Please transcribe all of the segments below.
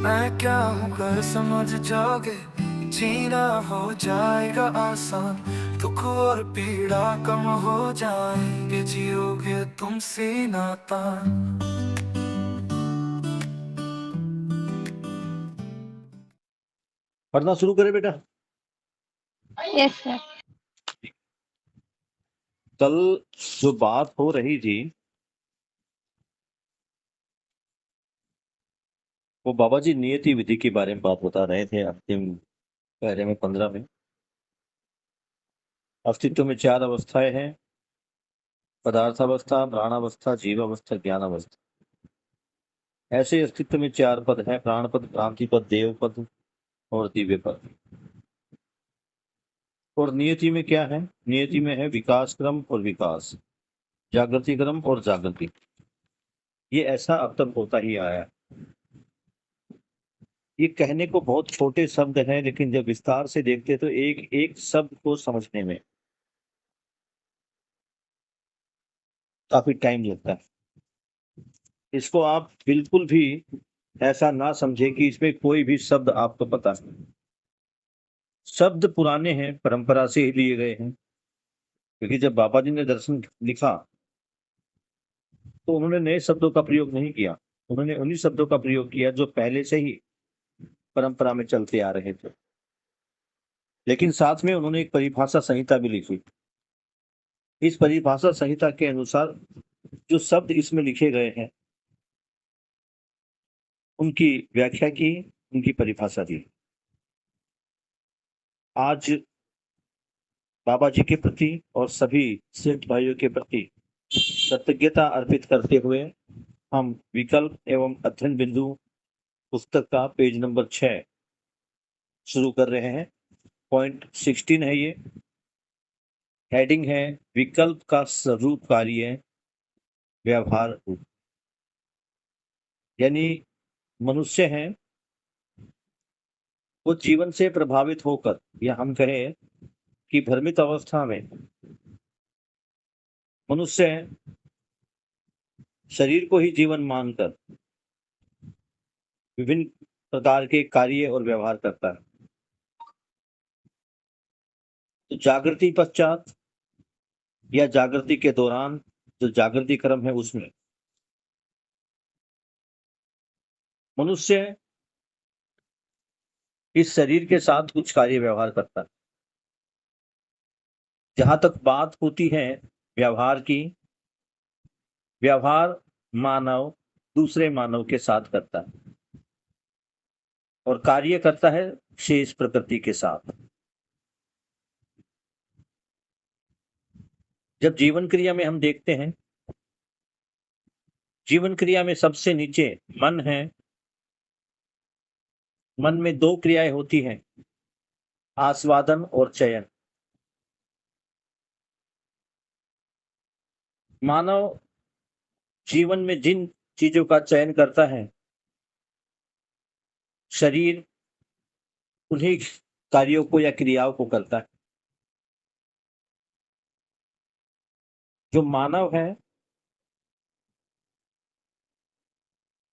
मैं क्या हूँ कर समझ जाओगे, जीना हो जाएगा आसान, दुख और पीड़ा कम हो जाएंगे, जियोगे तुम सीना तान। पढ़ना शुरू करें बेटा। Yes sir. कल जो बात हो रही थी वो बाबा जी नियति विधि के बारे में बात बता रहे थे। अंतिम पहरे में 15 में अस्तित्व में 4 अवस्थाएं हैं: पदार्थावस्था, प्राणावस्था, जीवावस्था, ज्ञानावस्था। ऐसे अस्तित्व में 4 पद हैं: प्राण पद, क्रांति पद, देव पद और दिव्य पद। और नियति में क्या है? नियति में है विकास क्रम और विकास, जागृति क्रम और जागृति। ये ऐसा अब तक होता ही आया। ये कहने को बहुत छोटे शब्द हैं, लेकिन जब विस्तार से देखते तो एक एक शब्द को समझने में काफी टाइम लगता है। इसको आप बिल्कुल भी ऐसा ना समझे कि इसमें कोई भी शब्द आपको पता है। शब्द पुराने हैं, परंपरा से ही लिए गए हैं, क्योंकि जब बाबा जी ने दर्शन लिखा तो उन्होंने नए शब्दों का प्रयोग नहीं किया। उन्होंने उन्हीं शब्दों का प्रयोग किया जो पहले से ही परंपरा में चलते आ रहे थे। लेकिन साथ में उन्होंने एक परिभाषा संहिता भी लिखी। इस परिभाषा संहिता के अनुसार जो शब्द इसमें लिखे गए हैं उनकी व्याख्या की, उनकी परिभाषा दी। आज बाबा जी के प्रति और सभी सिख भाइयों के प्रति कृतज्ञता अर्पित करते हुए हम विकल्प एवं अध्ययन बिंदु पुस्तक का पेज नंबर 6 शुरू कर रहे हैं। पॉइंट 16 है ये। हेडिंग है विकल्प का स्वरूप कार्य व्यवहार रूप। यानी मनुष्य हैं, वो जीवन से प्रभावित होकर, या हम कहें कि भ्रमित अवस्था में मनुष्य शरीर को ही जीवन मानकर विभिन्न प्रकार के कार्य और व्यवहार करता है। तो जागृति पश्चात या जागृति के दौरान जो जागृति क्रम है उसमें मनुष्य इस शरीर के साथ कुछ कार्य व्यवहार करता है। जहां तक बात होती है व्यवहार की, व्यवहार मानव दूसरे मानव के साथ करता है और कार्य करता है शेष प्रकृति के साथ। जब जीवन क्रिया में हम देखते हैं, जीवन क्रिया में सबसे नीचे मन है। मन में 2 क्रियाएं होती हैं, आस्वादन और चयन। मानव जीवन में जिन चीजों का चयन करता है, शरीर उन्हीं कार्यों को या क्रियाओं को करता है। जो मानव है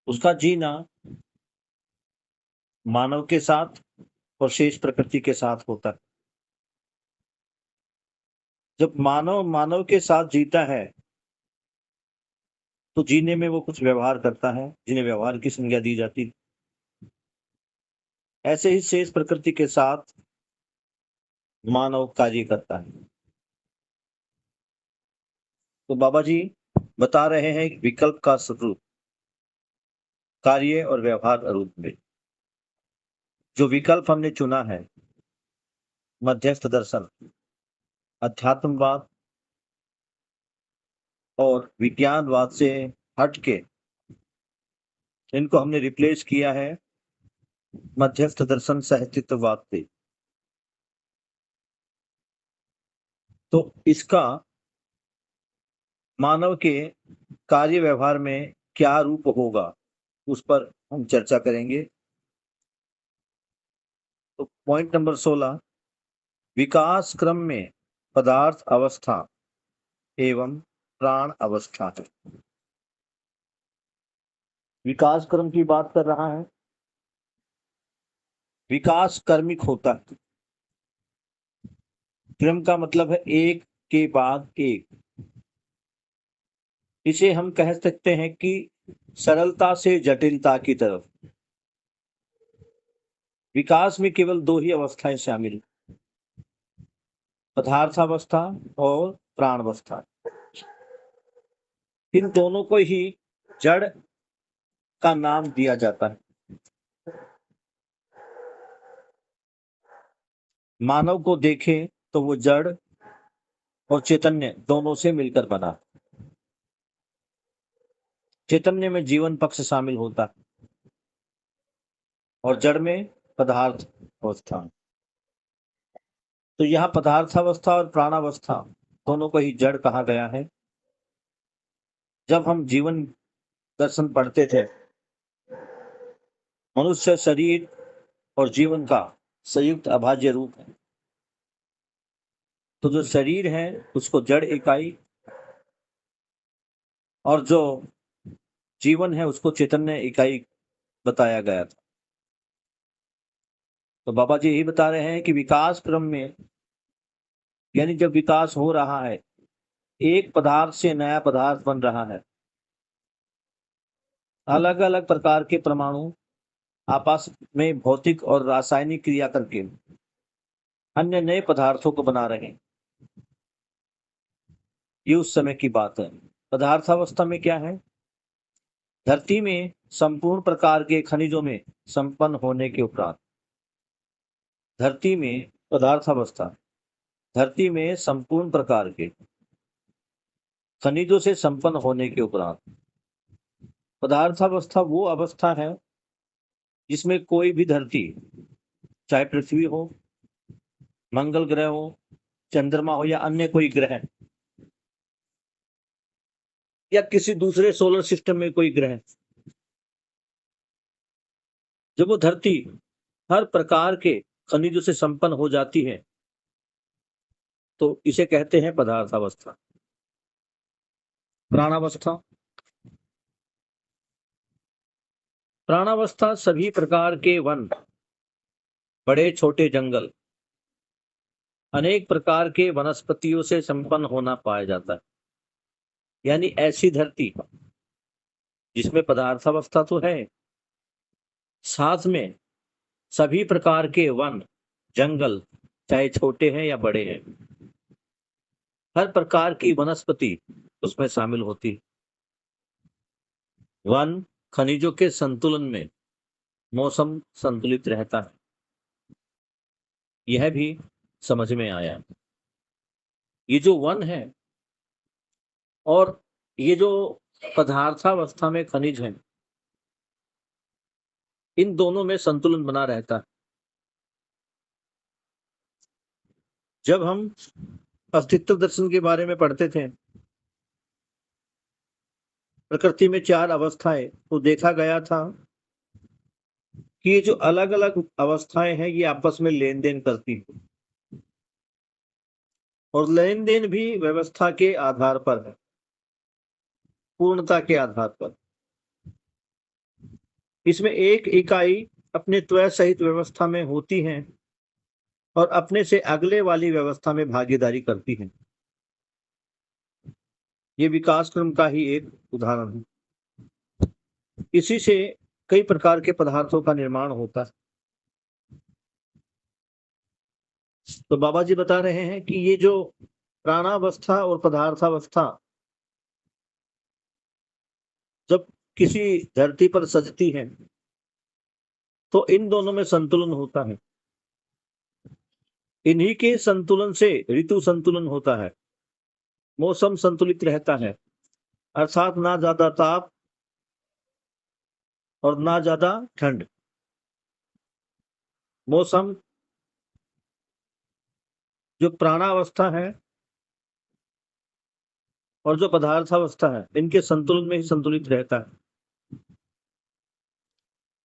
उसका जीना मानव के साथ और शेष प्रकृति के साथ होता है। जब मानव मानव के साथ जीता है तो जीने में वो कुछ व्यवहार करता है, जिन्हें व्यवहार की संज्ञा दी जाती है। ऐसे ही शेष प्रकृति के साथ मानव कार्य करता है। तो बाबा जी बता रहे हैं विकल्प का स्वरूप कार्य और व्यवहार रूप में। जो विकल्प हमने चुना है, मध्यस्थ दर्शन, अध्यात्मवाद और विज्ञानवाद से हटके इनको हमने रिप्लेस किया है मध्यस्थ दर्शन साहित्यवाद से। तो इसका मानव के कार्य व्यवहार में क्या रूप होगा उस पर हम चर्चा करेंगे। तो पॉइंट नंबर 16, विकास क्रम में पदार्थ अवस्था एवं प्राण अवस्था है। विकास क्रम की बात कर रहा है विकास कर्मिक होता है। क्रम का मतलब है एक के बाद एक। इसे हम कह सकते हैं कि सरलता से जटिलता की तरफ। विकास में केवल दो ही अवस्थाएं शामिल, पदार्थावस्था और प्राणावस्था। इन दोनों को ही जड़ का नाम दिया जाता है। मानव को देखें तो वो जड़ और चैतन्य दोनों से मिलकर बना। चैतन्य में जीवन पक्ष शामिल होता है और जड़ में पदार्थ अवस्था। तो यहाँ पदार्थावस्था और प्राणावस्था दोनों को ही जड़ कहा गया है। जब हम जीवन दर्शन पढ़ते थे, मनुष्य शरीर और जीवन का संयुक्त अभाज्य रूप है। तो जो शरीर है उसको जड़ इकाई और जो जीवन है उसको चैतन्य इकाई बताया गया था। तो बाबा जी यही बता रहे हैं कि विकास क्रम में, यानी जब विकास हो रहा है, एक पदार्थ से नया पदार्थ बन रहा है, अलग अलग प्रकार के परमाणु आपस में भौतिक और रासायनिक क्रिया करके अन्य नए पदार्थों को बना रहे हैं। ये उस समय की बात है। पदार्थावस्था में क्या है? धरती में संपूर्ण प्रकार के खनिजों में संपन्न होने के उपरांत, धरती में पदार्थावस्था, धरती में संपूर्ण प्रकार के खनिजों से संपन्न होने के उपरांत। पदार्थावस्था वो अवस्था है जिसमें कोई भी धरती, चाहे पृथ्वी हो, मंगल ग्रह हो, चंद्रमा हो या अन्य कोई ग्रह, या किसी दूसरे सोलर सिस्टम में कोई ग्रह, जब वो धरती हर प्रकार के खनिजों से संपन्न हो जाती है तो इसे कहते हैं पदार्थावस्था। प्राणावस्था, प्राणावस्था सभी प्रकार के वन, बड़े छोटे जंगल, अनेक प्रकार के वनस्पतियों से संपन्न होना पाया जाता है। यानी ऐसी धरती जिसमें पदार्थावस्था तो है, साथ में सभी प्रकार के वन, जंगल, चाहे छोटे हैं या बड़े हैं, हर प्रकार की वनस्पति उसमें शामिल होती। वन खनिजों के संतुलन में मौसम संतुलित रहता है, यह भी समझ में आया। ये जो वन है और ये जो पदार्थावस्था में खनिज है, इन दोनों में संतुलन बना रहता है। जब हम अस्तित्व दर्शन के बारे में पढ़ते थे, प्रकृति में चार अवस्थाएं, तो देखा गया था कि ये जो अलग अलग अवस्थाएं हैं ये आपस में लेन देन करती हैं और लेन देन भी व्यवस्था के आधार पर है, पूर्णता के आधार पर। इसमें एक इकाई अपने त्वय सहित व्यवस्था में होती है और अपने से अगले वाली व्यवस्था में भागीदारी करती है। ये विकास क्रम का ही एक उदाहरण है। इसी से कई प्रकार के पदार्थों का निर्माण होता है। तो बाबा जी बता रहे हैं कि ये जो प्राणावस्था और पदार्थावस्था जब किसी धरती पर सजती है तो इन दोनों में संतुलन होता है। इन्हीं के संतुलन से ऋतु संतुलन होता है, मौसम संतुलित रहता है, अर्थात ना ज्यादा ताप और ना ज्यादा ठंड। मौसम जो प्राणावस्था है और जो पदार्थावस्था है, इनके संतुलन में ही संतुलित रहता है।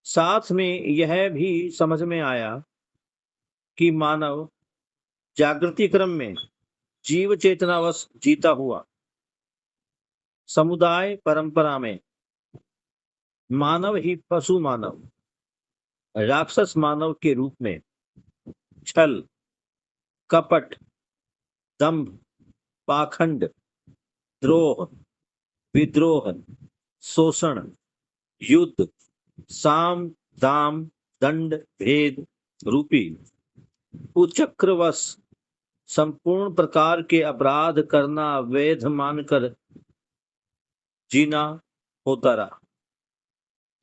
साथ में यह भी समझ में आया कि मानव जागृति क्रम में जीव चेतनावश जीता हुआ समुदाय परंपरा में मानव ही पशु मानव राक्षस मानव के रूप में छल, कपट, दंभ, पाखंड, द्रोह, विद्रोह, शोषण, युद्ध, साम, दाम, दंड, भेद रूपी कुचक्रवश संपूर्ण प्रकार के अपराध करना वैध मानकर जीना होता रहा,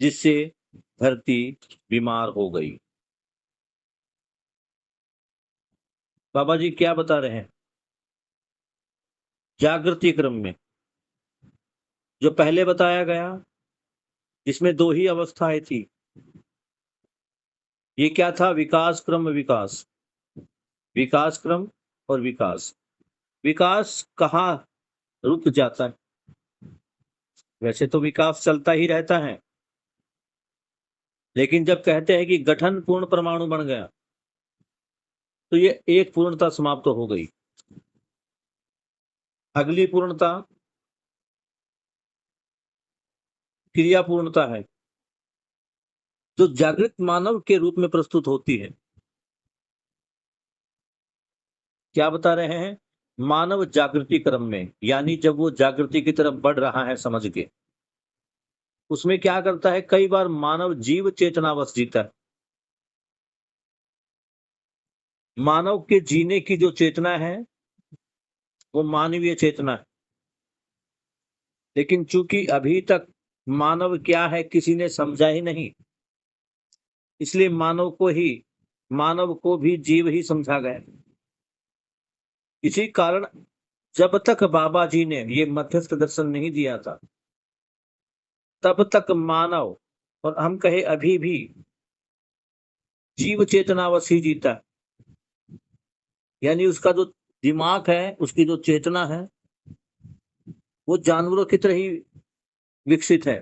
जिससे धरती बीमार हो गई। बाबा जी क्या बता रहे हैं? जागृति क्रम में जो पहले बताया गया, जिसमें दो ही अवस्थाएं थी, ये क्या था? विकास क्रम, विकास, विकास क्रम और विकास। विकास कहाँ रुक जाता है? वैसे तो विकास चलता ही रहता है, लेकिन जब कहते हैं कि गठन पूर्ण परमाणु बन गया, तो ये एक पूर्णता समाप्त हो गई। अगली पूर्णता क्रिया पूर्णता है, जो जागृत मानव के रूप में प्रस्तुत होती है। क्या बता रहे हैं? मानव जागृति क्रम में, यानी जब वो जागृति की तरफ बढ़ रहा है समझ के, उसमें क्या करता है? कई बार मानव जीव चेतनावश जीता है। मानव के जीने की जो चेतना है वो मानवीय चेतना है, लेकिन चूंकि अभी तक मानव क्या है किसी ने समझा ही नहीं, इसलिए मानव को भी जीव ही समझा गया। इसी कारण जब तक बाबा जी ने ये मध्यस्थ दर्शन नहीं दिया था, तब तक मानव, और हम कहे अभी भी, जीव चेतनावश ही जीता है। यानी उसका जो दिमाग है, उसकी जो चेतना है, वो जानवरों की तरह ही विकसित है,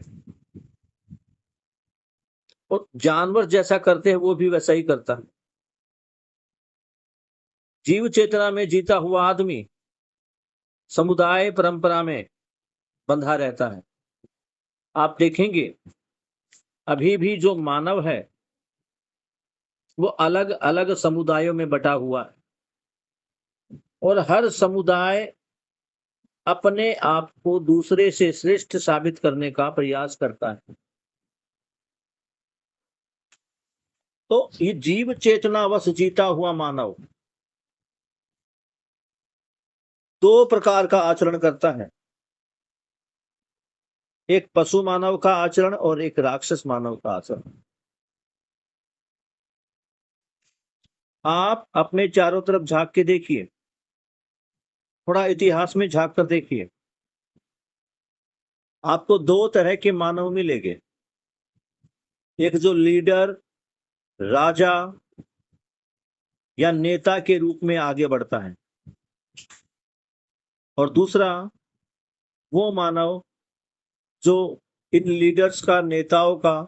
और जानवर जैसा करते हैं वो भी वैसा ही करता है। जीव चेतना में जीता हुआ आदमी समुदाय परंपरा में बंधा रहता है। आप देखेंगे अभी भी जो मानव है वो अलग अलग समुदायों में बटा हुआ है, और हर समुदाय अपने आप को दूसरे से श्रेष्ठ साबित करने का प्रयास करता है। तो ये जीव चेतनावश जीता हुआ मानव दो प्रकार का आचरण करता है, एक पशु मानव का आचरण और एक राक्षस मानव का आचरण। आप अपने चारों तरफ झांक के देखिए, थोड़ा इतिहास में झांक कर देखिए, आपको दो तरह के मानव मिलेंगे। एक जो लीडर, राजा या नेता के रूप में आगे बढ़ता है, और दूसरा वो मानव जो इन लीडर्स का, नेताओं का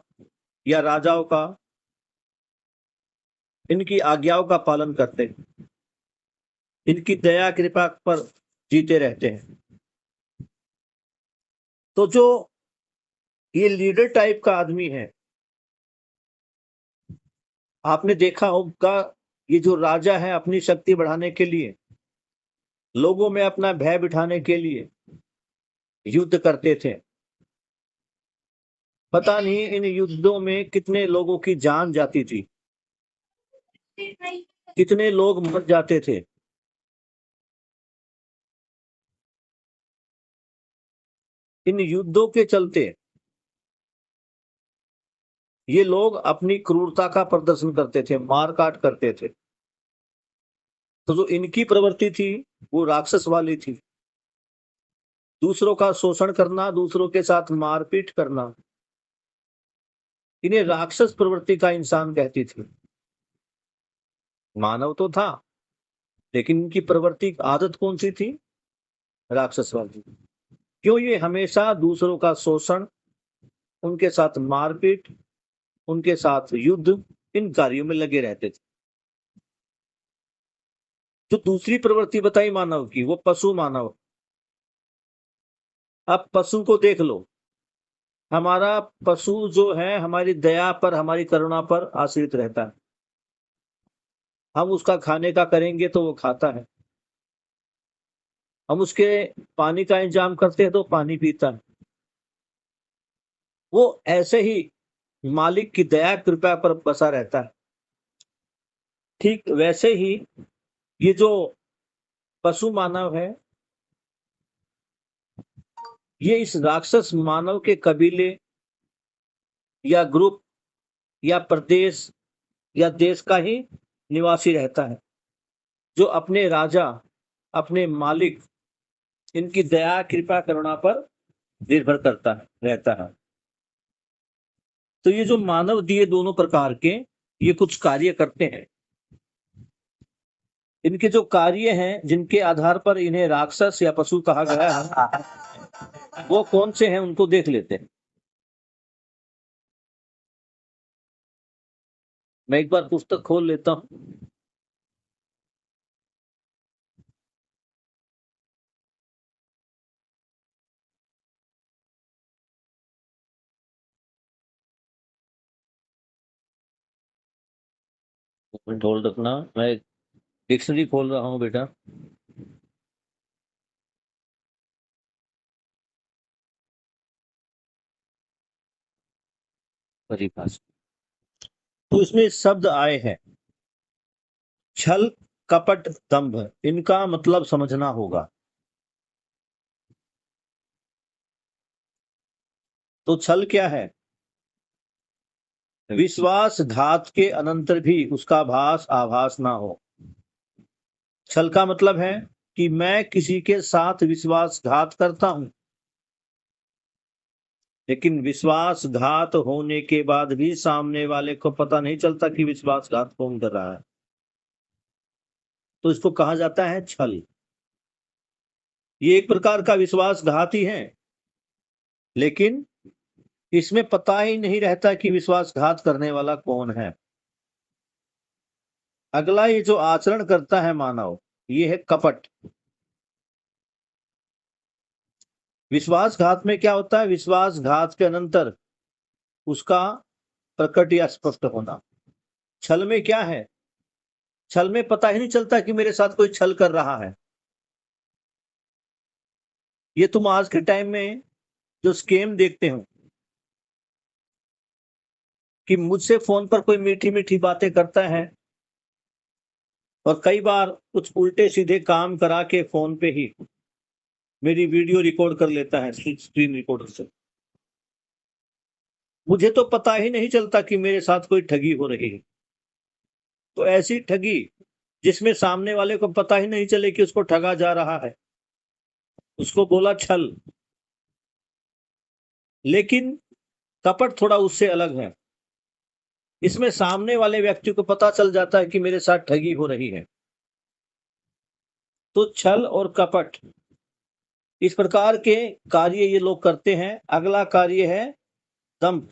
या राजाओं का, इनकी आज्ञाओं का पालन करते हैं, इनकी दया कृपा पर जीते रहते हैं। तो जो ये लीडर टाइप का आदमी है, आपने देखा होगा, ये जो राजा है अपनी शक्ति बढ़ाने के लिए, लोगों में अपना भय बिठाने के लिए युद्ध करते थे। पता नहीं इन युद्धों में कितने लोगों की जान जाती थी, कितने लोग मर जाते थे। इन युद्धों के चलते ये लोग अपनी क्रूरता का प्रदर्शन करते थे, मारकाट करते थे। तो जो इनकी प्रवृत्ति थी वो राक्षस वाली थी, दूसरों का शोषण करना, दूसरों के साथ मारपीट करना, इन्हें राक्षस प्रवृत्ति का इंसान कहती थी। मानव तो था, लेकिन इनकी प्रवृत्ति, आदत कौन सी थी? राक्षस वाली। क्यों? ये हमेशा दूसरों का शोषण, उनके साथ मारपीट, उनके साथ युद्ध, इन कार्यों में लगे रहते थे। जो दूसरी प्रवृत्ति बताई मानव की, वो पशु मानव। अब पशु को देख लो, हमारा पशु जो है हमारी दया पर, हमारी करुणा पर आश्रित रहता है। हम उसका खाने का करेंगे तो वो खाता है, हम उसके पानी का इंतजाम करते हैं तो पानी पीता है। वो ऐसे ही मालिक की दया कृपा पर बसा रहता है। ठीक वैसे ही ये जो पशु मानव है, ये इस राक्षस मानव के कबीले या ग्रुप या प्रदेश या देश का ही निवासी रहता है, जो अपने राजा, अपने मालिक, इनकी दया कृपा करुणा पर निर्भर करता है, रहता है। तो ये जो मानव दिए दोनों प्रकार के, ये कुछ कार्य करते हैं। इनके जो कार्य हैं, जिनके आधार पर इन्हें राक्षस या पशु कहा गया है, वो कौन से हैं उनको देख लेते हैं। मैं एक बार पुस्तक खोल लेता हूं। मिनट होल्ड रखना, मैं डिक्शनरी खोल रहा हूं बेटा। परिभाषा, तो इसमें शब्द आए हैं छल, कपट, दंभ। इनका मतलब समझना होगा। तो छल क्या है? विश्वासघात के अनंतर भी उसका भास आभास ना हो। छल का मतलब है कि मैं किसी के साथ विश्वासघात करता हूं, लेकिन विश्वासघात होने के बाद भी सामने वाले को पता नहीं चलता कि विश्वासघात कौन कर रहा है, तो इसको कहा जाता है छल। ये एक प्रकार का विश्वासघात ही है, लेकिन इसमें पता ही नहीं रहता कि विश्वासघात करने वाला कौन है। अगला ये जो आचरण करता है मानव, ये है कपट। विश्वासघात में क्या होता है? विश्वासघात के अनंतर उसका प्रकट या स्पष्ट होना। छल में क्या है? छल में पता ही नहीं चलता कि मेरे साथ कोई छल कर रहा है। ये तुम आज के टाइम में जो स्कैम देखते हो कि मुझसे फोन पर कोई मीठी मीठी बातें करता है और कई बार कुछ उल्टे सीधे काम करा के फोन पे ही मेरी वीडियो रिकॉर्ड कर लेता है स्क्रीन रिकॉर्डर से। मुझे तो पता ही नहीं चलता कि मेरे साथ कोई ठगी हो रही है। तो ऐसी ठगी जिसमें सामने वाले को पता ही नहीं चले कि उसको ठगा जा रहा है, उसको बोला छल। लेकिन कपट थोड़ा उससे अलग है। इसमें सामने वाले व्यक्ति को पता चल जाता है कि मेरे साथ ठगी हो रही है। तो छल और कपट, इस प्रकार के कार्य ये लोग करते हैं। अगला कार्य है दंभ।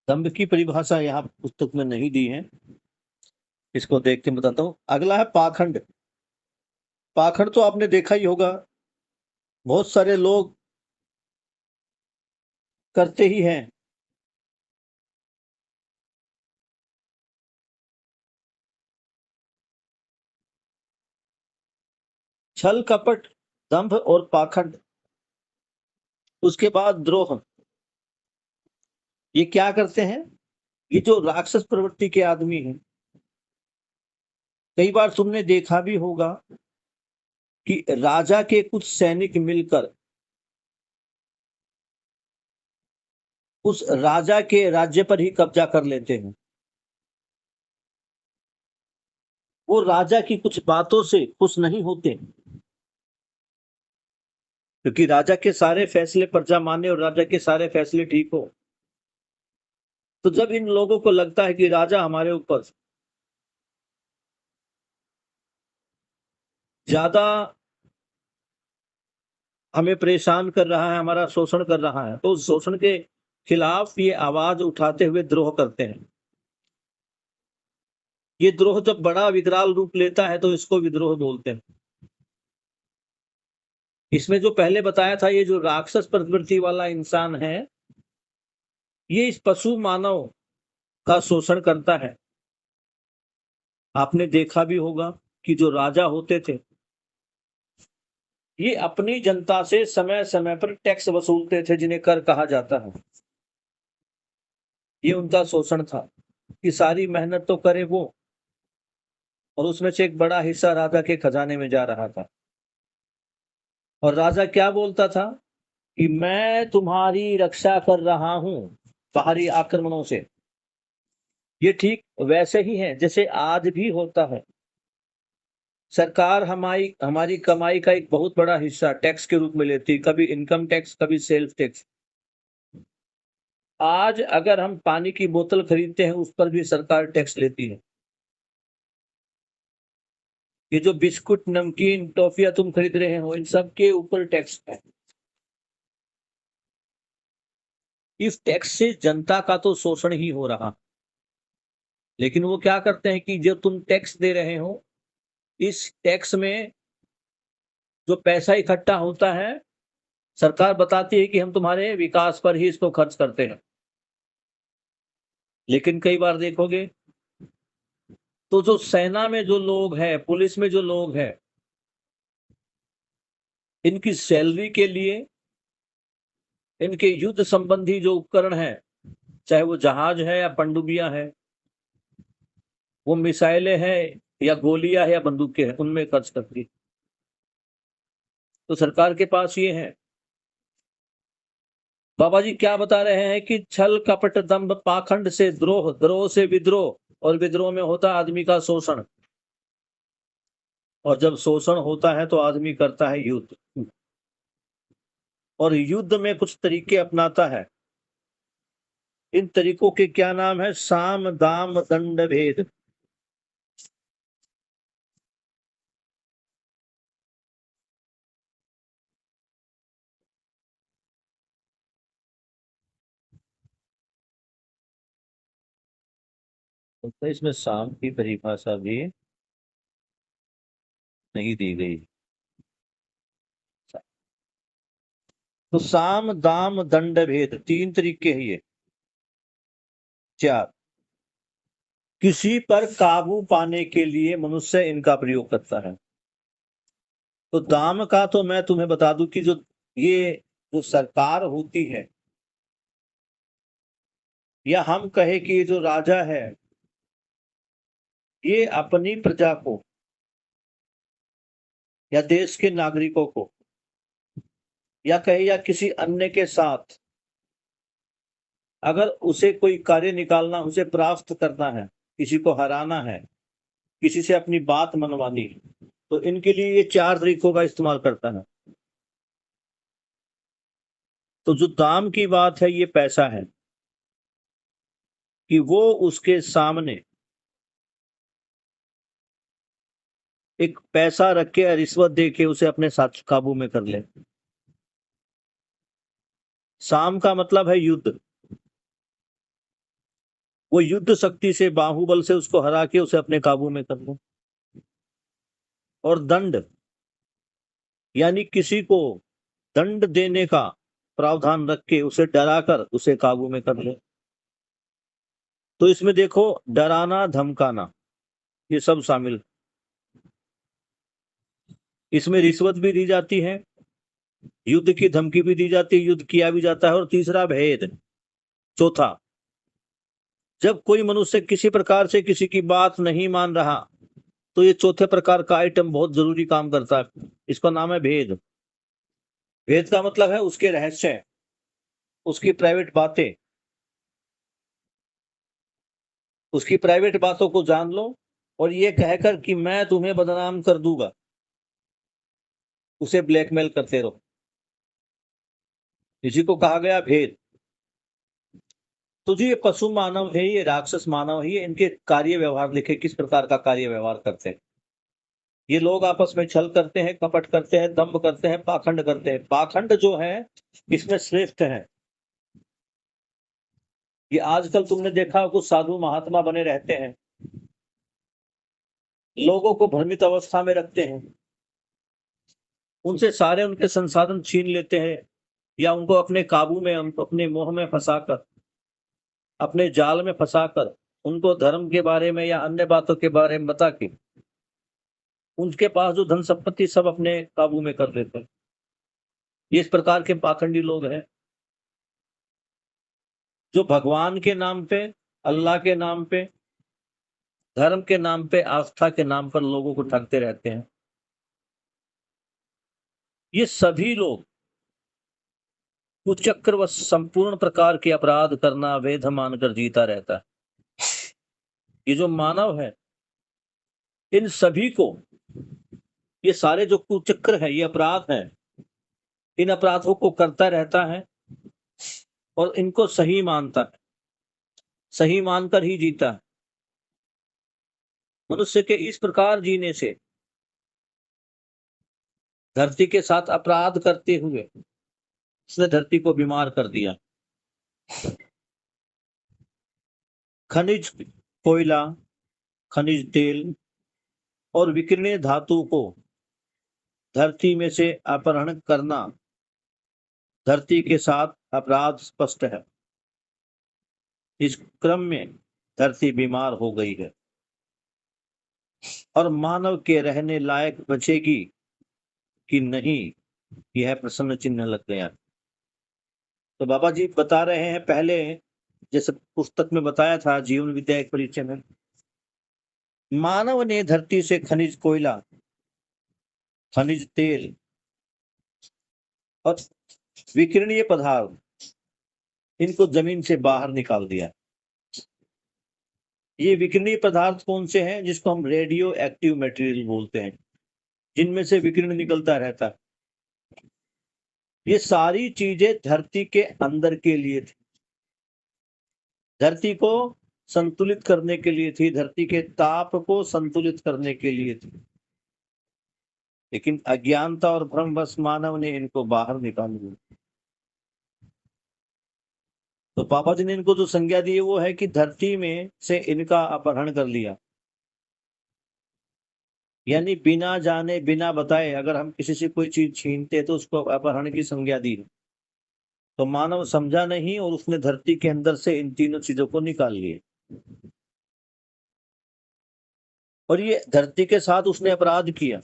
दंभ की परिभाषा यहाँ पुस्तक में नहीं दी है, इसको देख के बताता हूं। अगला है पाखंड। पाखंड तो आपने देखा ही होगा, बहुत सारे लोग करते ही हैं। छल, कपट, दंभ और पाखंड। उसके बाद द्रोह। ये क्या करते हैं? ये जो राक्षस प्रवृत्ति के आदमी हैं, कई बार तुमने देखा भी होगा कि राजा के कुछ सैनिक मिलकर उस राजा के राज्य पर ही कब्जा कर लेते हैं। वो राजा की कुछ बातों से खुश नहीं होते, क्योंकि राजा के सारे फैसले प्रजा माने और राजा के सारे फैसले ठीक हो। तो जब इन लोगों को लगता है कि राजा हमारे ऊपर ज्यादा हमें परेशान कर रहा है, हमारा शोषण कर रहा है, तो उस शोषण के खिलाफ ये आवाज उठाते हुए द्रोह करते हैं। ये द्रोह जब बड़ा विकराल रूप लेता है तो इसको विद्रोह बोलते हैं। इसमें जो पहले बताया था, ये जो राक्षस प्रवृत्ति वाला इंसान है, ये इस पशु मानव का शोषण करता है। आपने देखा भी होगा कि जो राजा होते थे, ये अपनी जनता से समय समय पर टैक्स वसूलते थे, जिन्हें कर कहा जाता है। ये उनका शोषण था कि सारी मेहनत तो करे वो, और उसमें से एक बड़ा हिस्सा राजा के खजाने में जा रहा था। और राजा क्या बोलता था कि मैं तुम्हारी रक्षा कर रहा हूं बाहरी आक्रमणों से। ये ठीक वैसे ही है जैसे आज भी होता है। सरकार हमारी हमारी कमाई का एक बहुत बड़ा हिस्सा टैक्स के रूप में लेती है, कभी इनकम टैक्स, कभी सेल्फ टैक्स। आज अगर हम पानी की बोतल खरीदते हैं, उस पर भी सरकार टैक्स लेती है। ये जो बिस्कुट, नमकीन, टॉफियां तुम खरीद रहे हो, इन सब के ऊपर टैक्स है। इस टैक्स से जनता का तो शोषण ही हो रहा, लेकिन वो क्या करते हैं कि जो तुम टैक्स दे रहे हो, इस टैक्स में जो पैसा इकट्ठा होता है, सरकार बताती है कि हम तुम्हारे विकास पर ही इसको खर्च करते हैं। लेकिन कई बार देखोगे तो जो सेना में जो लोग हैं, पुलिस में जो लोग हैं, इनकी सैलरी के लिए इनके युद्ध संबंधी जो उपकरण हैं, चाहे वो जहाज है या पनडुब्बियां हैं, वो मिसाइलें हैं या गोलियां है या बंदूकें हैं, उनमें खर्च करती है। तो सरकार के पास ये है। बाबा जी क्या बता रहे हैं कि छल कपट दंभ पाखंड से द्रोह, द्रोह से विद्रोह, और विद्रोह में होता आदमी का शोषण। और जब शोषण होता है तो आदमी करता है युद्ध, और युद्ध में कुछ तरीके अपनाता है। इन तरीकों के क्या नाम है? साम दाम दंड भेद। तो इसमें साम की परिभाषा भी नहीं दी गई। तो साम दाम दंड भेद तीन तरीके हैं ये। चार, किसी पर काबू पाने के लिए मनुष्य इनका प्रयोग करता है। तो दाम का तो मैं तुम्हें बता दूं कि ये जो सरकार होती है, या हम कहे कि ये जो राजा है, ये अपनी प्रजा को या देश के नागरिकों को, या कहे या किसी अन्य के साथ अगर उसे कोई कार्य निकालना, उसे प्राप्त करना है, किसी को हराना है, किसी से अपनी बात मनवानी, तो इनके लिए ये चार तरीकों का इस्तेमाल करता है। तो जो दाम की बात है, ये पैसा है कि वो उसके सामने एक पैसा रख के, रिश्वत दे के उसे अपने साथ काबू में कर ले। साम का मतलब है युद्ध। वो युद्ध शक्ति से, बाहुबल से उसको हरा के उसे अपने काबू में कर ले। और दंड यानी किसी को दंड देने का प्रावधान रख के उसे डराकर उसे काबू में कर ले। तो इसमें देखो, डराना, धमकाना, ये सब शामिल। इसमें रिश्वत भी दी जाती है, युद्ध की धमकी भी दी जाती है, युद्ध किया भी जाता है। और तीसरा भेद, चौथा, जब कोई मनुष्य किसी प्रकार से किसी की बात नहीं मान रहा, तो ये चौथे प्रकार का आइटम बहुत जरूरी काम करता है। इसका नाम है भेद। भेद का मतलब है उसके रहस्य, उसकी प्राइवेट बातें। उसकी प्राइवेट बातों को जान लो, और ये कहकर कि मैं तुम्हें बदनाम कर दूंगा, उसे ब्लैकमेल करते रहो। इसी को कहा गया भेद। तो जो ये पशु मानव है, ये राक्षस मानव है, ये इनके कार्य व्यवहार लिखे, किस प्रकार का कार्य व्यवहार करते हैं। ये लोग आपस में छल करते हैं, कपट करते हैं, दंभ करते हैं, पाखंड करते हैं। पाखंड जो है, इसमें श्रेष्ठ है। ये आजकल तुमने देखा कुछ साधु महात्मा बने रहते हैं, लोगों को भ्रमित अवस्था में रखते हैं, उनसे सारे उनके संसाधन छीन लेते हैं, या उनको अपने काबू में, उनको अपने मोह में फंसाकर, अपने जाल में फंसाकर, उनको धर्म के बारे में या अन्य बातों के बारे में बता के उनके पास जो धन संपत्ति सब अपने काबू में कर लेते हैं। ये इस प्रकार के पाखंडी लोग हैं जो भगवान के नाम पे, अल्लाह के नाम पे, धर्म के नाम पे, आस्था के नाम पर लोगों को ठगते रहते हैं। ये सभी लोग कुचक्र व संपूर्ण प्रकार के अपराध करना वेद मानकर जीता रहता है। ये जो मानव है, इन सभी को, ये सारे जो कुचक्र है, ये अपराध है, इन अपराधों को करता रहता है और इनको सही मानता है, सही मानकर ही जीता है। मनुष्य के इस प्रकार जीने से, धरती के साथ अपराध करते हुए, इसने धरती को बीमार कर दिया। खनिज कोयला, खनिज तेल और विकिरणीय धातु को धरती में से अपहरण करना धरती के साथ अपराध स्पष्ट है। इस क्रम में धरती बीमार हो गई है और मानव के रहने लायक बचेगी कि नहीं, यह प्रश्न चिन्ह लग गया। तो बाबा जी बता रहे हैं, पहले जैसे पुस्तक में बताया था जीवन विद्या एक परिचय में, मानव ने धरती से खनिज कोयला, खनिज तेल और विकिरणीय पदार्थ, इनको जमीन से बाहर निकाल दिया। ये विकिरणीय पदार्थ कौन से हैं? जिसको हम रेडियो एक्टिव मटेरियल बोलते हैं, जिनमें से विकिरण निकलता रहता है। ये सारी चीजें धरती के अंदर के लिए थी, धरती को संतुलित करने के लिए थी, धरती के ताप को संतुलित करने के लिए थी। लेकिन अज्ञानता और भ्रमवश मानव ने इनको बाहर निकाल दिया। तो पापा जी ने इनको जो संज्ञा दी वो है कि धरती में से इनका अपहरण कर लिया, यानी बिना जाने बिना बताए अगर हम किसी से कोई चीज छीनते तो उसको अपहरण की संज्ञा दी। तो मानव समझा नहीं और उसने धरती के अंदर से इन तीनों चीजों को निकाल लिए, और ये धरती के साथ उसने अपराध किया।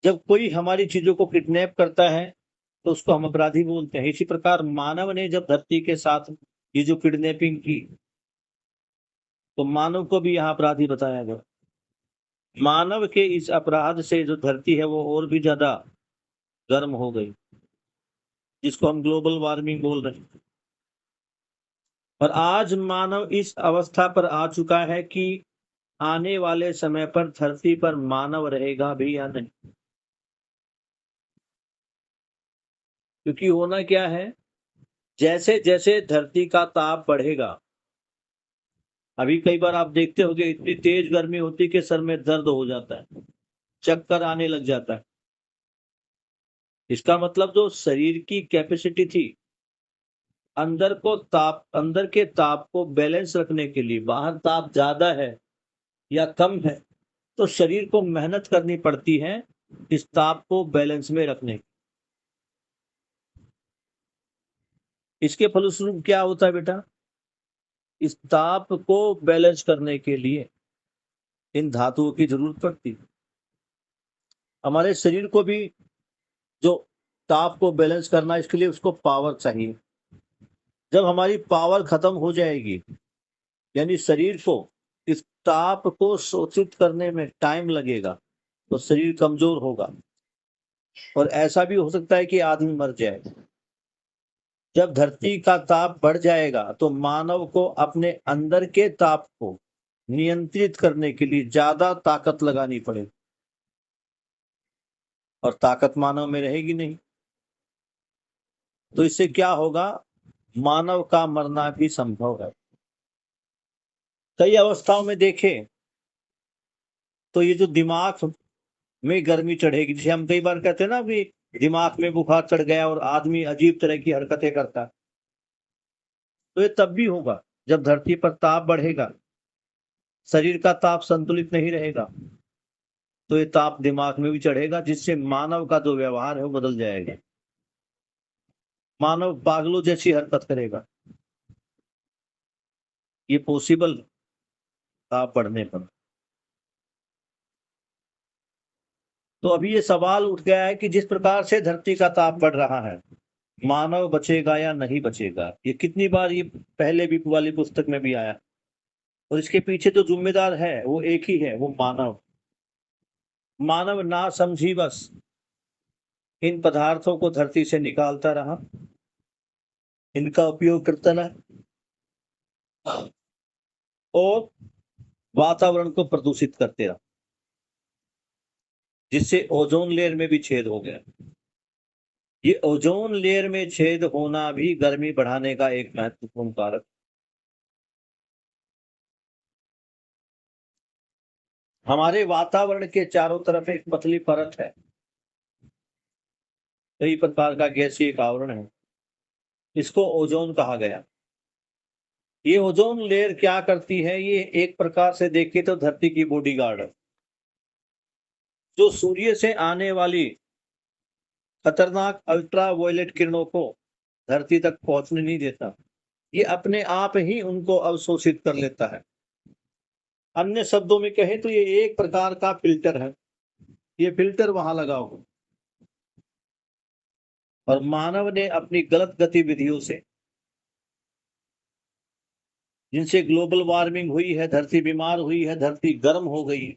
जब कोई हमारी चीजों को किडनैप करता है तो उसको हम अपराधी बोलते हैं। इसी प्रकार मानव ने जब धरती के साथ ये जो किडनैपिंग की, तो मानव को भी यहाँ अपराधी बताया गया। मानव के इस अपराध से जो धरती है वो और भी ज्यादा गर्म हो गई, जिसको हम ग्लोबल वार्मिंग बोल रहे हैं। और आज मानव इस अवस्था पर आ चुका है कि आने वाले समय पर धरती पर मानव रहेगा भी या नहीं। क्योंकि होना क्या है, जैसे जैसे धरती का ताप बढ़ेगा, अभी कई बार आप देखते होंगे इतनी तेज गर्मी होती है कि सर में दर्द हो जाता है, चक्कर आने लग जाता है। इसका मतलब जो शरीर की कैपेसिटी थी अंदर के ताप को बैलेंस रखने के लिए, बाहर ताप ज्यादा है या कम है तो शरीर को मेहनत करनी पड़ती है इस ताप को बैलेंस में रखने की। इसके फलस्वरूप क्या होता है बेटा, इस ताप को बैलेंस करने के लिए इन धातुओं की जरूरत पड़ती है। हमारे शरीर को भी जो ताप को बैलेंस करना, इसके लिए उसको पावर चाहिए। जब हमारी पावर खत्म हो जाएगी, यानी शरीर को इस ताप को शोषित करने में टाइम लगेगा, तो शरीर कमजोर होगा और ऐसा भी हो सकता है कि आदमी मर जाए। जब धरती का ताप बढ़ जाएगा तो मानव को अपने अंदर के ताप को नियंत्रित करने के लिए ज्यादा ताकत लगानी पड़ेगी, और ताकत मानव में रहेगी नहीं। तो इससे क्या होगा, मानव का मरना भी संभव है। कई अवस्थाओं में देखें तो ये जो दिमाग में गर्मी चढ़ेगी, जिसे हम कई बार कहते हैं ना कि दिमाग में बुखार चढ़ गया और आदमी अजीब तरह की हरकतें करता है, तो ये तब भी होगा जब धरती पर ताप बढ़ेगा शरीर का ताप संतुलित नहीं रहेगा तो ये ताप दिमाग में भी चढ़ेगा, जिससे मानव का जो व्यवहार है वो बदल जाएगा। मानव पागलों जैसी हरकत करेगा। ये पॉसिबल ताप बढ़ने पर। तो अभी ये सवाल उठ गया है कि जिस प्रकार से धरती का ताप बढ़ रहा है, मानव बचेगा या नहीं बचेगा। ये कितनी बार ये पहले भी वाली पुस्तक में भी आया, और इसके पीछे जो जिम्मेदार है वो एक ही है, वो मानव। मानव ना समझी बस इन पदार्थों को धरती से निकालता रहा, इनका उपयोग करता रहा और वातावरण को प्रदूषित करते रहा, जिससे ओजोन लेयर में भी छेद हो गया। ये ओजोन लेयर में छेद होना भी गर्मी बढ़ाने का एक महत्वपूर्ण कारक। हमारे वातावरण के चारों तरफ एक पतली परत है, कई प्रकार का गैसीय आवरण है, इसको ओजोन कहा गया। ये ओजोन लेयर क्या करती है? ये एक प्रकार से देखें तो धरती की बॉडीगार्ड है, जो सूर्य से आने वाली खतरनाक अल्ट्रावायलेट किरणों को धरती तक पहुंचने नहीं देता। ये अपने आप ही उनको अवशोषित कर लेता है। अन्य शब्दों में कहें तो ये एक प्रकार का फिल्टर है। ये फिल्टर वहां लगा हुआ, और मानव ने अपनी गलत गतिविधियों से, जिनसे ग्लोबल वार्मिंग हुई है, धरती बीमार हुई है, धरती गर्म हो गई,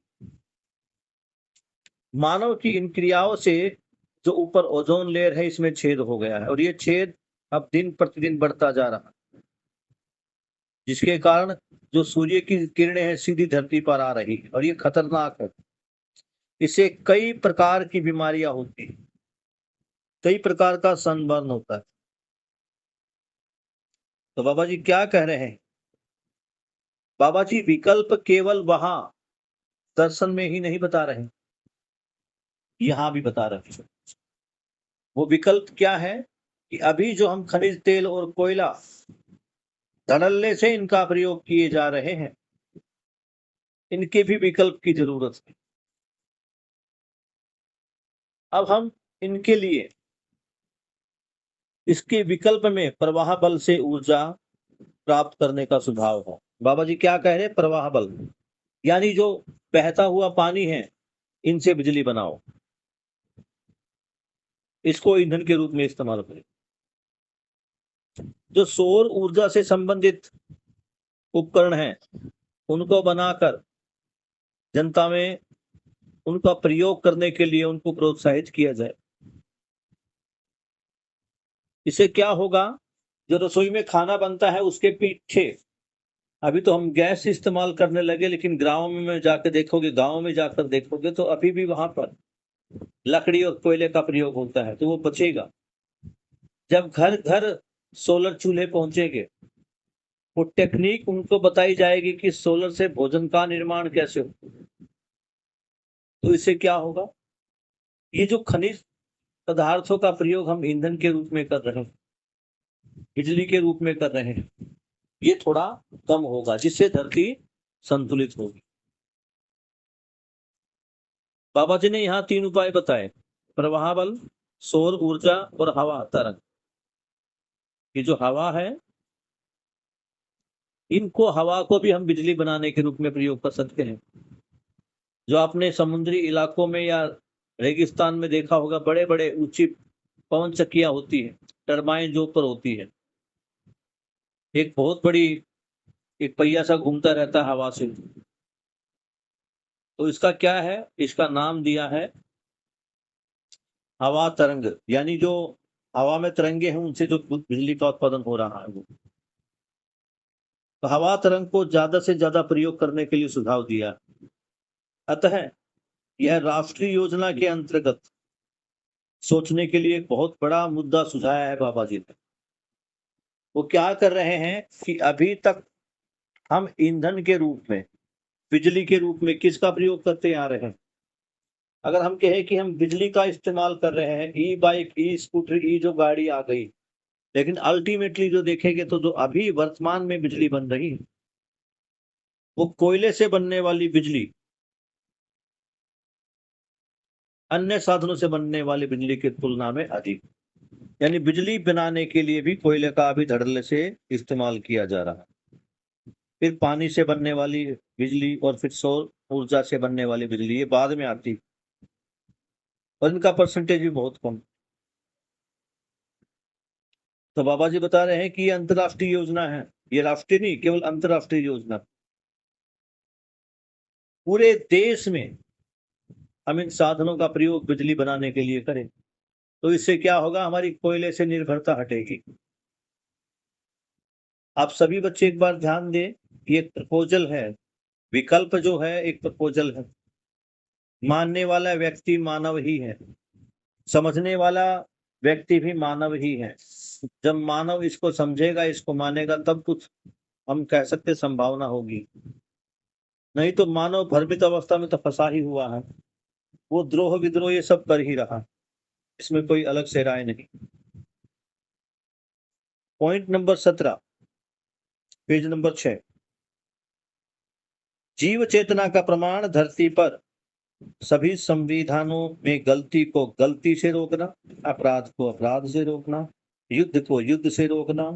मानव की इन क्रियाओं से जो ऊपर ओजोन लेयर है इसमें छेद हो गया है, और ये छेद अब दिन प्रतिदिन बढ़ता जा रहा है, जिसके कारण जो सूर्य की किरणें हैं सीधी धरती पर आ रही है, और ये खतरनाक है। इससे कई प्रकार की बीमारियां होती हैं, कई प्रकार का सनबर्न होता है। तो बाबा जी क्या कह रहे हैं? बाबा जी विकल्प केवल वहां दर्शन में ही नहीं बता रहे, यहां भी बता रहे हैं। वो विकल्प क्या है कि अभी जो हम खनिज तेल और कोयला धड़ल्ले से इनका प्रयोग किए जा रहे हैं, इनके भी विकल्प की जरूरत है। अब हम इनके लिए इसके विकल्प में प्रवाह बल से ऊर्जा प्राप्त करने का सुझाव है। बाबा जी क्या कह रहे हैं? प्रवाह बल यानी जो बहता हुआ पानी है, इनसे बिजली बनाओ, इसको ईंधन के रूप में इस्तेमाल करें। जो सौर ऊर्जा से संबंधित उपकरण हैं, उनको बनाकर जनता में उनका प्रयोग करने के लिए उनको प्रोत्साहित किया जाए। इससे क्या होगा? जो रसोई में खाना बनता है उसके पीछे, अभी तो हम गैस इस्तेमाल करने लगे, लेकिन गांव में जाकर देखोगे तो अभी भी वहां पर लकड़ी और कोयले का प्रयोग होता है, तो वो बचेगा। जब घर घर सोलर चूल्हे पहुंचेंगे, वो टेक्निक उनको बताई जाएगी कि सोलर से भोजन का निर्माण कैसे हो, तो इससे क्या होगा? ये जो खनिज पदार्थों का प्रयोग हम ईंधन के रूप में कर रहे हैं, बिजली के रूप में कर रहे हैं, ये थोड़ा कम होगा, जिससे धरती संतुलित होगी। बाबा जी ने यहाँ 3 उपाय बताए: प्रवाह बल, सौर ऊर्जा और हवा तरंग। ये जो हवा है, इनको हवा को भी हम बिजली बनाने के रूप में प्रयोग कर सकते हैं। जो आपने समुद्री इलाकों में या रेगिस्तान में देखा होगा, बड़े बड़े ऊंची पवन चक्कियां होती है, टरबाइन जो ऊपर होती है, एक बहुत बड़ी एक पहिया सा घूमता रहता है हवा से। तो इसका क्या है? इसका नाम दिया है हवा तरंग, यानी जो हवा में तरंगे हैं उनसे जो बिजली का उत्पादन हो रहा है वो। तो हवा तरंग को ज्यादा से ज्यादा प्रयोग करने के लिए सुझाव दिया। अतः यह राष्ट्रीय योजना के अंतर्गत सोचने के लिए एक बहुत बड़ा मुद्दा सुझाया है बाबा जी ने। वो क्या कर रहे हैं कि अभी तक हम ईंधन के रूप में, बिजली के रूप में किसका प्रयोग करते आ रहे हैं? अगर हम कहें कि हम बिजली का इस्तेमाल कर रहे हैं, ई बाइक, ई स्कूटर, ई जो गाड़ी आ गई, लेकिन अल्टीमेटली जो देखेंगे तो जो अभी वर्तमान में बिजली बन रही है वो कोयले से बनने वाली बिजली अन्य साधनों से बनने वाली बिजली की तुलना में अधिक, यानी बिजली बनाने के लिए भी कोयले का अभी धड़ल्ले से इस्तेमाल किया जा रहा है। फिर पानी से बनने वाली बिजली और फिर सौर ऊर्जा से बनने वाली बिजली ये बाद में आती, और इनका परसेंटेज भी बहुत कम। तो बाबा जी बता रहे हैं कि ये अंतरराष्ट्रीय योजना है, ये राष्ट्रीय नहीं, केवल अंतरराष्ट्रीय योजना। पूरे देश में हम इन साधनों का प्रयोग बिजली बनाने के लिए करें तो इससे क्या होगा, हमारी कोयले से निर्भरता हटेगी। आप सभी बच्चे एक बार ध्यान दें, ये एक प्रपोजल है, विकल्प जो है एक प्रपोजल है। मानने वाला व्यक्ति मानव ही है, समझने वाला व्यक्ति भी मानव ही है। जब मानव इसको समझेगा, इसको मानेगा, तब कुछ हम कह सकते संभावना होगी। नहीं तो मानव भ्रमित अवस्था में तो फंसा ही हुआ है, वो द्रोह विद्रोह ये सब कर ही रहा, इसमें कोई अलग से राय नहीं। Point number 17, page number 6। जीव चेतना का प्रमाण धरती पर सभी संविधानों में गलती को गलती से रोकना, अपराध को अपराध से रोकना, युद्ध को युद्ध से रोकना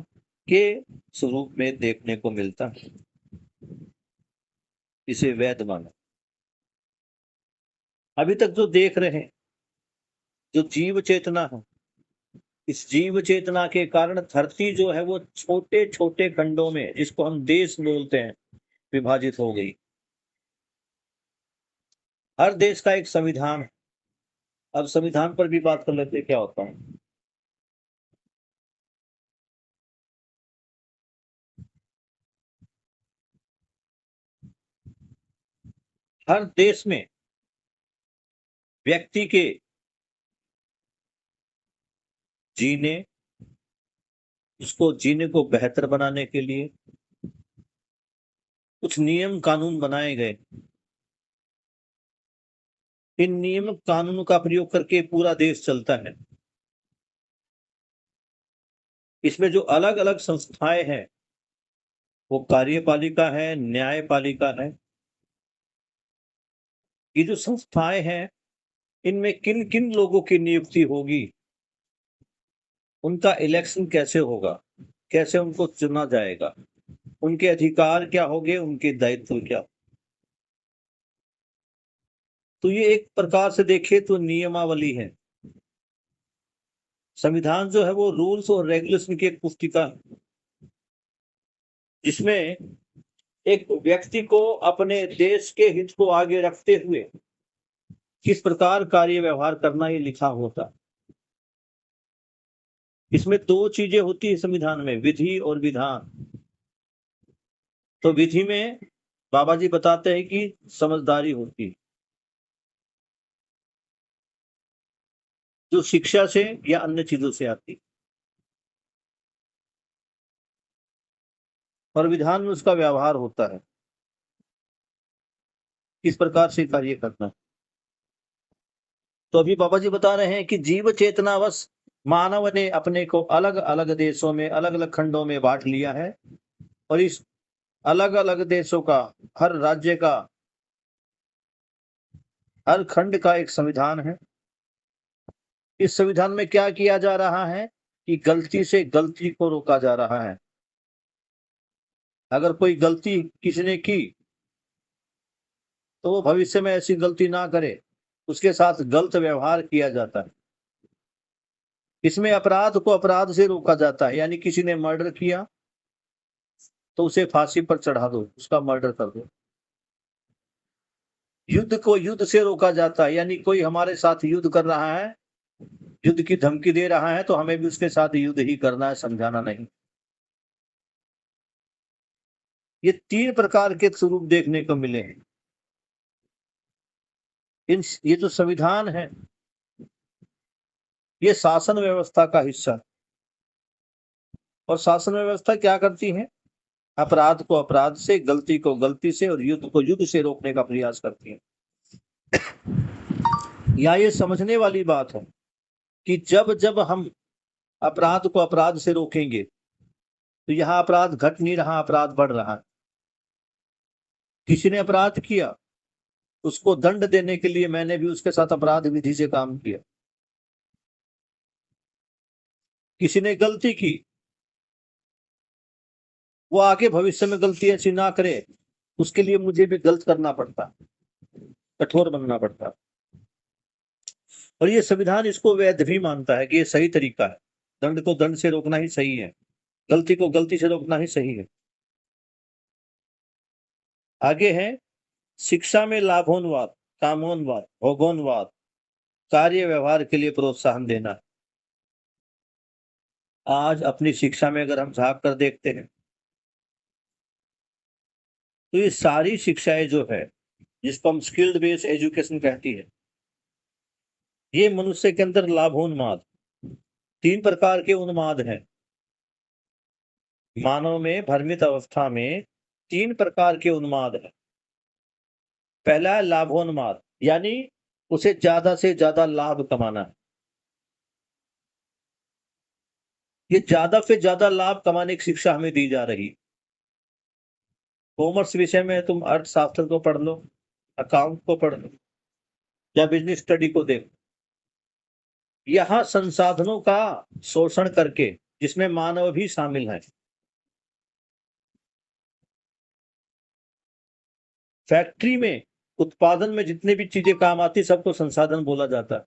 के स्वरूप में देखने को मिलता है। इसे वैध माना। अभी तक जो देख रहे हैं, जो जीव चेतना है, इस जीव चेतना के कारण धरती जो है वो छोटे छोटे खंडों में, जिसको हम देश बोलते हैं, विभाजित हो गई। हर देश का एक संविधान है। अब संविधान पर भी बात कर लेते हैं, क्या होता है। हर देश में व्यक्ति के जीने, उसको जीने को बेहतर बनाने के लिए कुछ नियम कानून बनाए गए। इन नियम कानूनों का प्रयोग करके पूरा देश चलता है। इसमें जो अलग अलग संस्थाएं हैं, वो कार्यपालिका है, न्यायपालिका है। ये जो संस्थाएं हैं, इनमें किन किन लोगों की नियुक्ति होगी, उनका इलेक्शन कैसे होगा, कैसे उनको चुना जाएगा, उनके अधिकार क्या होंगे, उनके दायित्व क्या। तो ये एक प्रकार से देखे तो नियमावली है। संविधान जो है वो रूल्स और रेगुलेशन की एक पुस्तिका है, जिसमें एक व्यक्ति को अपने देश के हित को आगे रखते हुए किस प्रकार कार्य व्यवहार करना ये लिखा होता। इसमें दो चीजें होती है संविधान में, विधि और विधान। तो विधि में बाबा जी बताते हैं कि समझदारी होती है, जो शिक्षा से या अन्य चीजों से आती, और विधान में उसका व्यवहार होता है, किस प्रकार से कार्य करना। तो अभी बाबा जी बता रहे हैं कि जीव चेतनावश मानव ने अपने को अलग अलग देशों में, अलग अलग खंडों में बांट लिया है, और इस अलग अलग देशों का, हर राज्य का, हर खंड का एक संविधान है। इस संविधान में क्या किया जा रहा है कि गलती से गलती को रोका जा रहा है। अगर कोई गलती किसी ने की तो वो भविष्य में ऐसी गलती ना करे, उसके साथ गलत व्यवहार किया जाता है। इसमें अपराध को अपराध से रोका जाता है, यानी किसी ने मर्डर किया तो उसे फांसी पर चढ़ा दो, उसका मर्डर कर दो। युद्ध को युद्ध से रोका जाता है, यानी कोई हमारे साथ युद्ध कर रहा है, युद्ध की धमकी दे रहा है, तो हमें भी उसके साथ युद्ध ही करना है, समझाना नहीं। ये तीन प्रकार के स्वरूप देखने को मिले हैं। ये जो संविधान है, ये शासन व्यवस्था का हिस्सा, और शासन व्यवस्था क्या करती है, अपराध को अपराध से, गलती को गलती से और युद्ध को युद्ध से रोकने का प्रयास करती है। या ये समझने वाली बात है कि जब जब हम अपराध को अपराध से रोकेंगे तो यहाँ अपराध घट नहीं रहा, अपराध बढ़ रहा है। किसी ने अपराध किया, उसको दंड देने के लिए मैंने भी उसके साथ अपराध विधि से काम किया। किसी ने गलती की, वो आगे भविष्य में गलती ऐसी ना करे, उसके लिए मुझे भी गलत करना पड़ता, कठोर बनना पड़ता। और ये संविधान इसको वैध भी मानता है कि ये सही तरीका है। दंड को दंड से रोकना ही सही है, गलती को गलती से रोकना ही सही है। आगे है शिक्षा में लाभोन्वाद, कामोन्वाद, भोगोन्वाद, कार्य व्यवहार के लिए प्रोत्साहन देना। आज अपनी शिक्षा में अगर हम झांक कर देखते हैं तो ये सारी शिक्षाएं जो है, जिसको हम स्किल्ड बेस्ड एजुकेशन कहती है, ये मनुष्य के अंदर लाभोन्माद, 3 प्रकार के उन्माद हैं। मानव में भ्रमित अवस्था में 3 प्रकार के उन्माद हैं। पहला है लाभोन्माद, यानी उसे ज्यादा से ज्यादा लाभ कमाना है। ये ज्यादा से ज्यादा लाभ कमाने की शिक्षा हमें दी जा रही है। कॉमर्स विषय में तुम अर्थशास्त्र को पढ़ लो, अकाउंट को पढ़ लो, या बिजनेस स्टडी को देखो, यहां संसाधनों का शोषण करके, जिसमें मानव भी शामिल है, फैक्ट्री में उत्पादन में जितने भी चीजें काम आती सबको संसाधन बोला जाता है।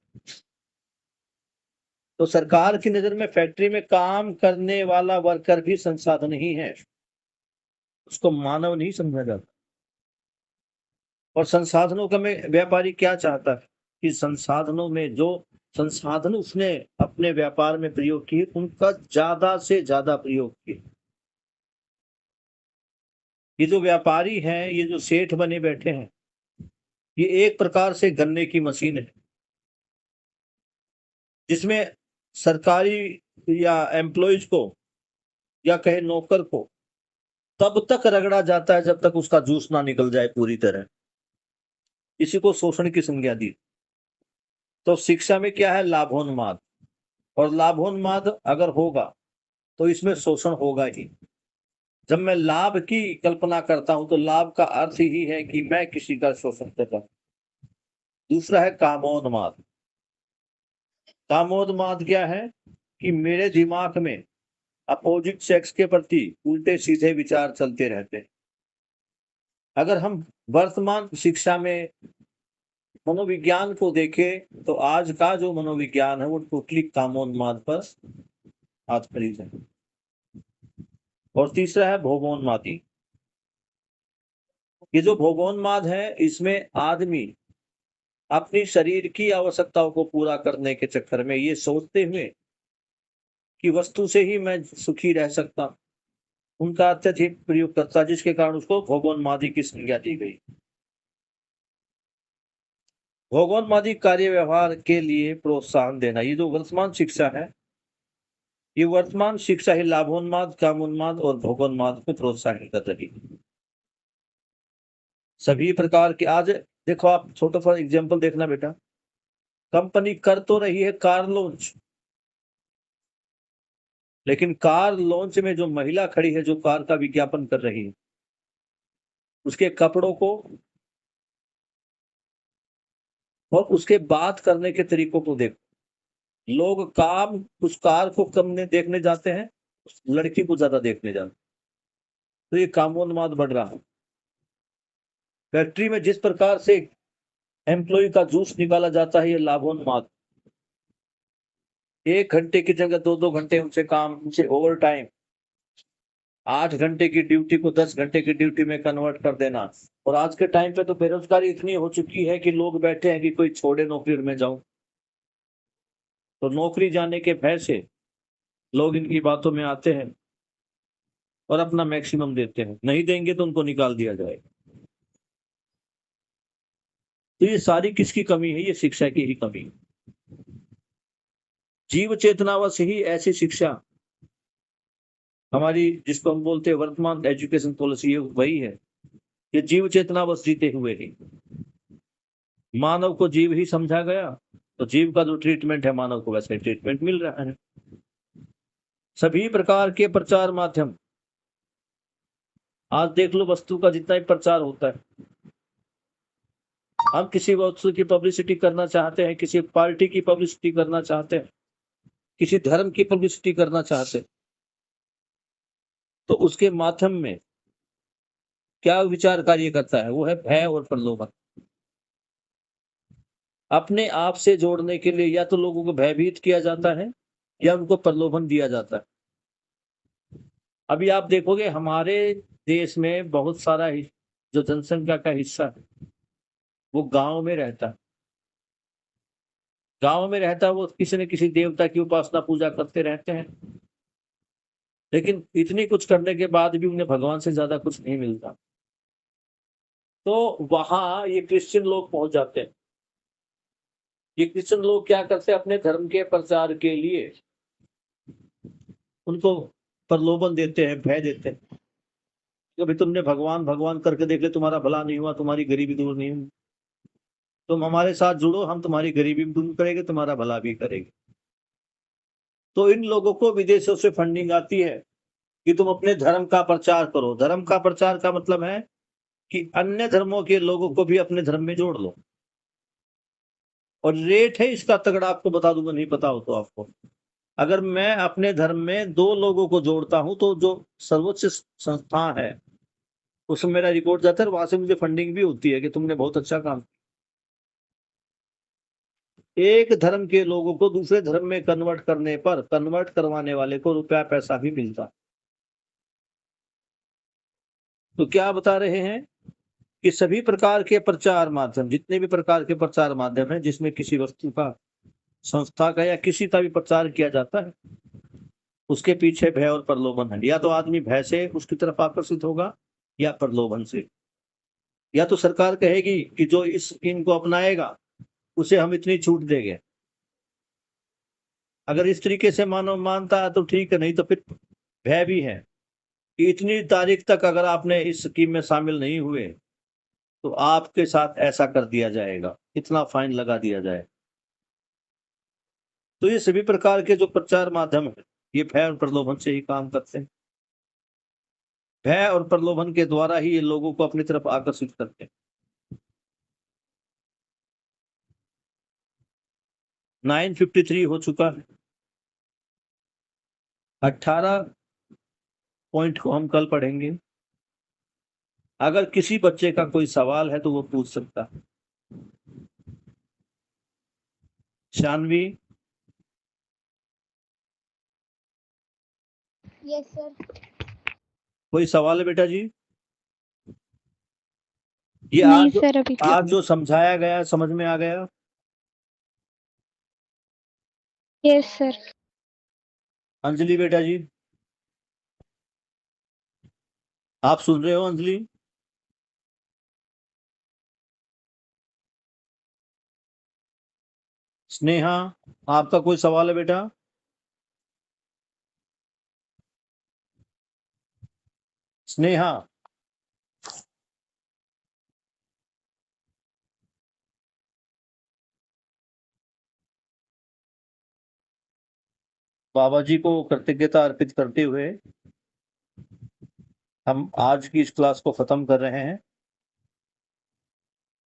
तो सरकार की नजर में फैक्ट्री में काम करने वाला वर्कर भी संसाधन ही है, उसको मानव नहीं समझा जाता। और संसाधनों का में व्यापारी क्या चाहता है कि संसाधनों में जो संसाधन उसने अपने व्यापार में प्रयोग किए उनका ज्यादा से ज्यादा प्रयोग किए। ये जो व्यापारी हैं, ये जो सेठ बने बैठे हैं, ये एक प्रकार से गन्ने की मशीन है, जिसमें सरकारी या एम्प्लॉयज को या कहे नौकर को तब तक रगड़ा जाता है जब तक उसका जूस ना निकल जाए पूरी तरह। इसी को शोषण की संज्ञा दी। तो शिक्षा में क्या है? लाभोन्माद। और लाभोन्माद अगर होगा तो इसमें शोषण होगा ही। जब मैं लाभ की कल्पना करता हूं तो लाभ का अर्थ ही है कि मैं किसी का शोषण कर रहा हूं। दूसरा है कामोन्माद। कामोन्माद क्या है कि मेरे दिमाग में अपोजिट सेक्स के प्रति उल्टे सीधे विचार चलते रहते हैं। अगर हम वर्तमान शिक्षा में मनोविज्ञान को देखें तो आज का जो मनोविज्ञान है वो टोटली कामोन्माद पर आधारित है। और तीसरा है भोगोन्मादी। ये जो भोगोन्माद है, इसमें आदमी अपनी शरीर की आवश्यकताओं को पूरा करने के चक्कर में ये सोचते हुए कि वस्तु से ही मैं सुखी रह सकता, उनका अत्यधिक प्रयोग करता, जिसके कारण उसको भोगोन्मादी की संज्ञा दी गई। भोगोन्मादी कार्य व्यवहार के लिए प्रोत्साहन देना, ये जो वर्तमान शिक्षा है, ये वर्तमान शिक्षा ही लाभोन्माद, कामोन्माद और भोगोन्माद को प्रोत्साहित कर रही है। सभी प्रकार के, आज देखो आप छोटा सा एग्जांपल देखना बेटा, कंपनी कर तो रही है कार लॉन्च, लेकिन कार लॉन्च में जो महिला खड़ी है, जो कार का विज्ञापन कर रही है, उसके कपड़ों को और उसके बात करने के तरीकों को देखो। लोग काम उस कार को कम देखने जाते हैं, उस लड़की को ज्यादा देखने जाते हैं। तो ये कामोन्माद बढ़ रहा है। फैक्ट्री में जिस प्रकार से एम्प्लॉय का जूस निकाला जाता है, ये लाभोन्माद। 1 घंटे की जगह 2-2 घंटे उनसे काम, उनसे ओवर टाइम, 8 घंटे की ड्यूटी को 10 घंटे की ड्यूटी में कन्वर्ट कर देना। और आज के टाइम पे तो बेरोजगारी इतनी हो चुकी है कि लोग बैठे हैं कि कोई छोड़े नौकरी में जाऊं, तो नौकरी जाने के भय से लोग इनकी बातों में आते हैं और अपना मैक्सिमम देते हैं। नहीं देंगे तो उनको निकाल दिया जाएगा। तो ये सारी किसकी कमी है? ये शिक्षा की ही कमी है। जीव चेतनावश ही ऐसी शिक्षा हमारी, जिसको हम बोलते हैं वर्तमान एजुकेशन पॉलिसी, ये वही है। ये जीव चेतनावश जीते हुए ही मानव को जीव ही समझा गया, तो जीव का जो ट्रीटमेंट है मानव को वैसे ट्रीटमेंट मिल रहा है। सभी प्रकार के प्रचार माध्यम आज देख लो वस्तु का जितना भी प्रचार होता है, हम किसी वस्तु की पब्लिसिटी करना चाहते हैं, किसी पार्टी की पब्लिसिटी करना चाहते हैं, किसी धर्म की पब्लिसिटी करना चाहते हैं, तो उसके माध्यम में क्या विचार कार्य करता है? वो है भय और प्रलोभन। अपने आप से जोड़ने के लिए या तो लोगों को भयभीत किया जाता है या उनको प्रलोभन दिया जाता है। अभी आप देखोगे हमारे देश में बहुत सारा जो जनसंख्या का हिस्सा है वो गांव में रहता है। गांव में रहता है, वो किसी न किसी देवता की उपासना पूजा करते रहते हैं, लेकिन इतनी कुछ करने के बाद भी उन्हें भगवान से ज्यादा कुछ नहीं मिलता। तो वहां ये क्रिश्चियन लोग पहुंच जाते हैं। ये क्रिश्चियन लोग क्या करते हैं? अपने धर्म के प्रचार के लिए उनको प्रलोभन देते हैं, भय देते हैं कि भाई तुमने भगवान भगवान करके देख ले, तुम्हारा भला नहीं हुआ, तुम्हारी गरीबी दूर नहीं हुई, तुम हमारे साथ जुड़ो, हम तुम्हारी गरीबी भी दूर करेंगे, तुम्हारा भला भी करेंगे। तो इन लोगों को विदेशों से फंडिंग आती है कि तुम अपने धर्म का प्रचार करो। धर्म का प्रचार का मतलब है कि अन्य धर्मों के लोगों को भी अपने धर्म में जोड़ लो। और रेट है इसका तगड़ा, आपको बता दूंगा, नहीं पता हो तो आपको। अगर मैं अपने धर्म में 2 लोगों को जोड़ता हूं तो जो सर्वोच्च संस्था है उसमें मेरा रिकॉर्ड जाता है, वहां से मुझे फंडिंग भी होती है कि तुमने बहुत अच्छा काम। एक धर्म के लोगों को दूसरे धर्म में कन्वर्ट करने पर कन्वर्ट करवाने वाले को रुपया पैसा भी मिलता। तो क्या बता रहे हैं कि सभी प्रकार के प्रचार माध्यम, जितने भी प्रकार के प्रचार माध्यम है जिसमें किसी वस्तु का, संस्था का या किसी का भी प्रचार किया जाता है, उसके पीछे भय और प्रलोभन है। या तो आदमी भय से उसकी तरफ आकर्षित होगा या प्रलोभन से। या तो सरकार कहेगी कि जो इस स्कीम को अपनाएगा उसे हम इतनी छूट देंगे, अगर इस तरीके से मानव मानता है तो ठीक है, नहीं तो फिर भय भी है कि इतनी तारीख तक अगर आपने इस स्कीम में शामिल नहीं हुए तो आपके साथ ऐसा कर दिया जाएगा, इतना फाइन लगा दिया जाए। तो ये सभी प्रकार के जो प्रचार माध्यम है ये भय और प्रलोभन से ही काम करते हैं। भय और प्रलोभन के द्वारा ही ये लोगों को अपनी तरफ आकर्षित करते हैं। 9:53 हो चुका है। 18 पॉइंट को हम कल पढ़ेंगे। अगर किसी बच्चे का कोई सवाल है तो वो पूछ सकता है। Shanvi, yes sir. कोई सवाल है बेटा जी? ये नहीं सर, अभी आज जो समझाया गया समझ में आ गया? Yes sir. अंजलि बेटा जी, आप सुन रहे हो? अंजलि, स्नेहा, आपका कोई सवाल है बेटा? स्नेहा, बाबा जी को कृतज्ञता अर्पित करते हुए हम आज की इस क्लास को खत्म कर रहे हैं।